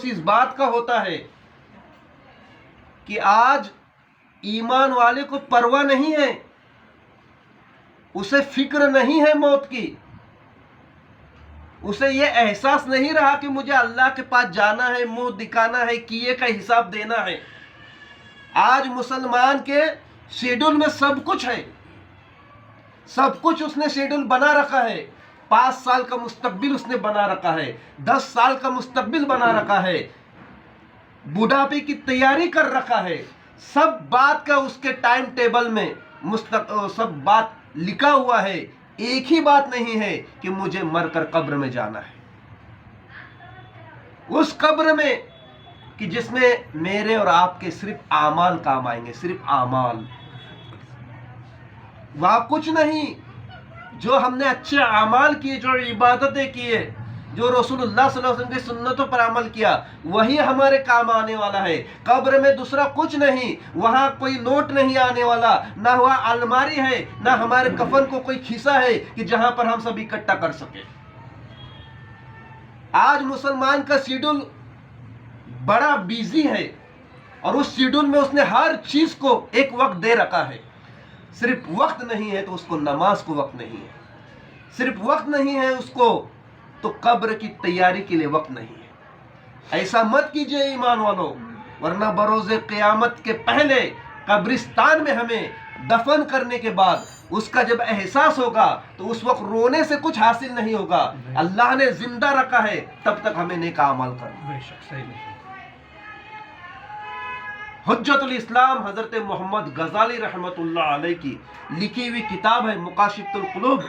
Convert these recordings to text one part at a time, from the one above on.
इस बात का होता है कि आज ईमान वाले को परवाह नहीं है, उसे फिक्र नहीं है मौत की, उसे ये एहसास नहीं रहा कि मुझे अल्लाह के पास जाना है, मुंह दिखाना है, किए का हिसाब देना है। आज मुसलमान के शेड्यूल में सब कुछ है, सब कुछ उसने शेड्यूल बना रखा है। 5 साल का मुस्तकबिल उसने बना रखा है, 10 साल का मुस्तकबिल बना रखा है, बुढ़ापे की तैयारी कर रखा है। सब बात का उसके टाइम टेबल में सब बात लिखा हुआ है। एक ही बात नहीं है कि मुझे मरकर कब्र में जाना है, उस कब्र में कि जिसमें मेरे और आपके सिर्फ आमाल काम आएंगे, सिर्फ आमाल, वहां कुछ नहीं। जो हमने अच्छे आमाल किए, जो इबादतें किए, जो रसूलुल्लाह सल्लल्लाहु अलैहि वसल्लम की सुन्नतों पर अमल किया, वही हमारे काम आने वाला है। कब्र में दूसरा कुछ नहीं, वहां कोई नोट नहीं आने वाला, ना वहां अलमारी है, ना हमारे कफन को कोई खिस्सा है कि जहां पर हम सब इकट्ठा कर सके। आज मुसलमान का शेड्यूल बड़ा बिजी है और उस शेड्यूल में उसने हर चीज को एक वक्त दे रखा है। सिर्फ वक्त नहीं है तो उसको नमाज को वक्त नहीं है, सिर्फ वक्त नहीं है उसको तो कब्र की तैयारी के लिए वक्त नहीं है। ऐसा मत कीजिए ईमान वालों, वरना बरोज़े क़यामत के पहले कब्रिस्तान में हमें दफन करने के बाद उसका जब एहसास होगा तो उस वक्त रोने से कुछ हासिल नहीं होगा। अल्लाह ने जिंदा रखा है, तब तक हमें नेक अमल करना। हुज्जतुल इस्लाम हजरत मोहम्मद गजाली रहमतुल्लाह अलैह की लिखी हुई किताब है मुकाशिफतुल कुलूब,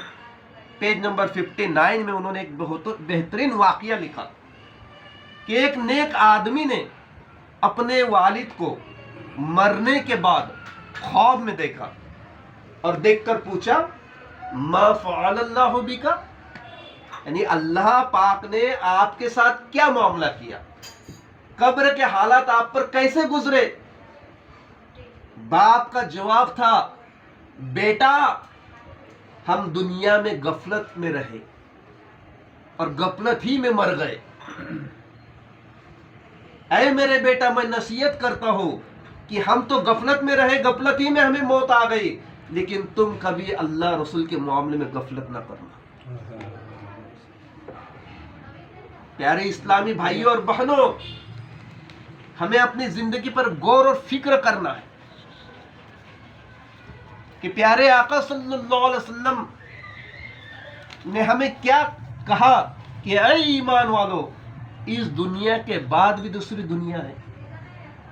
पेज नंबर 59 में उन्होंने एक बहुत बेहतरीन वाक़या लिखा कि एक नेक आदमी ने अपने वालिद को मरने के बाद ख्वाब में देखा और देखकर पूछा, मा फ़अलल्लाहु बिका, यानी अल्लाह पाक ने आपके साथ क्या मामला किया, कब्र के हालात आप पर कैसे गुजरे। बाप का जवाब था, बेटा हम दुनिया में गफलत में रहे और गफलत ही में मर गए। ऐ मेरे बेटा, मैं नसीहत करता हूं कि हम तो गफलत में रहे, गफलत ही में हमें मौत आ गई, लेकिन तुम कभी अल्लाह रसूल के मामले में गफलत ना करना। प्यारे इस्लामी भाइयों और बहनों, हमें अपनी जिंदगी पर गौर और फिक्र करना है कि प्यारे आका सल्लल्लाहु अलैहि वसल्लम ने हमें क्या कहा कि ऐ ईमान वालों, इस दुनिया के बाद भी दूसरी दुनिया है,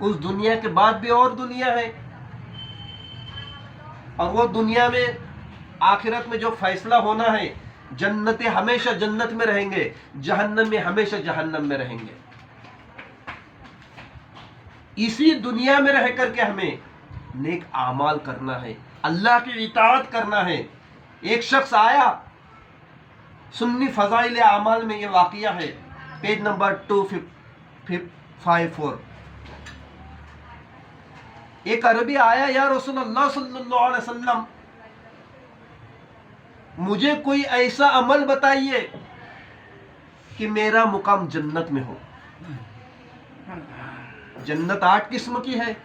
उस दुनिया के बाद भी और दुनिया है, और वो दुनिया में आखिरत में जो फैसला होना है, जन्नते हमेशा जन्नत में रहेंगे, जहन्नम में हमेशा जहन्नम में रहेंगे। इसी दुनिया में रह करके हमें नेक आमाल करना है, अल्लाह की इताअत करना है। एक शख्स आया, सुन्नी फज़ाइल आमाल में ये वाक़िया है, पेज नंबर 254। एक अरबी आया, या रसूलुल्लाह सल्लल्लाहु अलैहि वसल्लम, मुझे कोई ऐसा अमल बताइए कि मेरा मुकाम जन्नत में हो। जन्नत 8 किस्म की है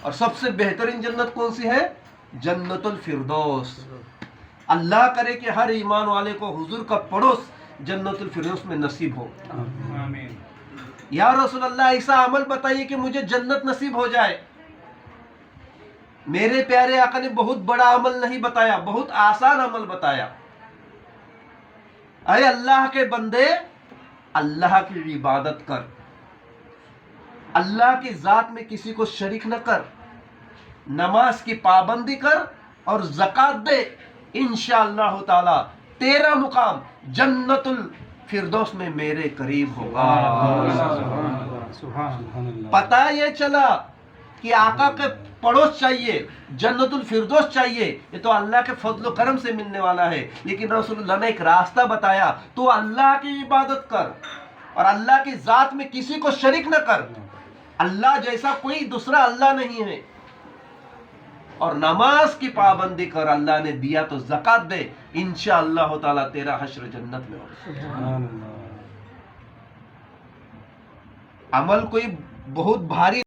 और सबसे बेहतरीन जन्नत कौन सी है? जन्नतुल फिरदौस। अल्लाह करे कि हर ईमान वाले को हुजूर का पड़ोस जन्नतुल फिरदौस में नसीब हो। आमीन। या रसूल अल्लाह, ऐसा अमल बताइए कि मुझे जन्नत नसीब हो जाए। मेरे प्यारे आका ने बहुत बड़ा अमल नहीं बताया, बहुत आसान अमल बताया। अरे अल्लाह के बंदे, अल्लाह की इबादत कर, अल्लाह की जात में किसी को शरीक न कर, नमाज की पाबंदी कर और ज़कात दे, इंशाअल्लाह ताला तेरा मुकाम जन्नतुल फिरदौस में मेरे करीब होगा। पता ये चला कि आका के पड़ोस चाहिए, जन्नतुल फिरदौस चाहिए, ये तो अल्लाह के फजल करम से मिलने वाला है। लेकिन रसूलुल्लाह ने एक रास्ता बताया, तो अल्लाह की इबादत कर और अल्लाह की जात में किसी को शरीक न कर। अल्लाह जैसा कोई दूसरा अल्लाह नहीं है। और नमाज की पाबंदी कर, अल्लाह ने दिया तो ज़कात दे, इंशाअल्लाह ताला तेरा हश्र जन्नत में होगा। عمل کوئی بہت بھاری